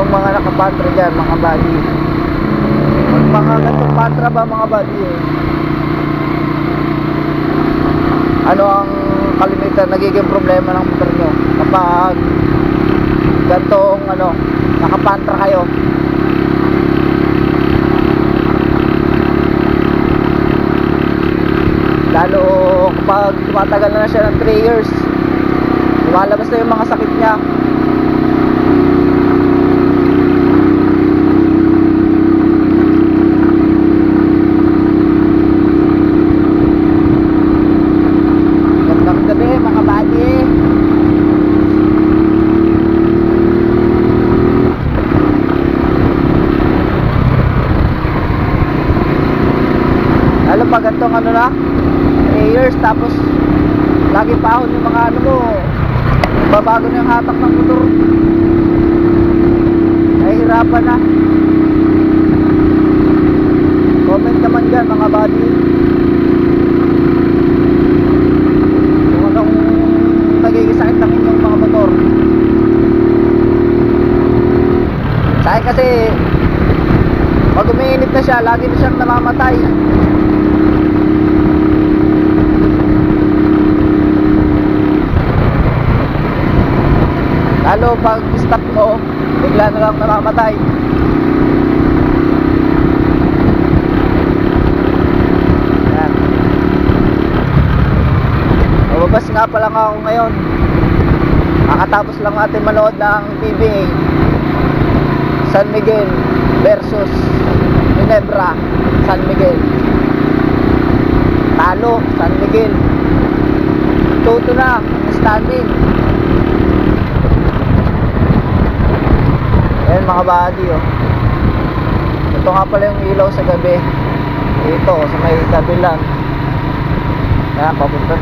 yung mga nakapantra dyan, mga buddy. Pag mga ganitong pantra ba mga buddy ano ang kalimitan nagiging problema ng motor nyo kapag ganitong nakapantra kayo? Lalo kapag tumatagal na siya ng 3 years, lumalabas na yung mga sakit niya. Gandang gabi mga buddy. Lalo pag ganitong na 3 years, tapos lagi pa ako yung mga mo, babago na yung hatak ng motor, nahihirapan na. Comment naman dyan mga buddy kung anong nagiging sakit ng inyong mga motor. Sa akin kasi pag umiinit na siya, lagi na siyang namamatay. Lalo pag stop mo, bigla na lang namamatay. Ayan. Mababas nga pa lang ako ngayon. Kakatapos lang natin manood ng PBA San Miguel versus Ginebra. San Miguel talo, San Miguel 2-2 na standing. Ayan mga buddy ito nga pala yung ilaw sa gabi dito sa may kabilang. Ayan, papunta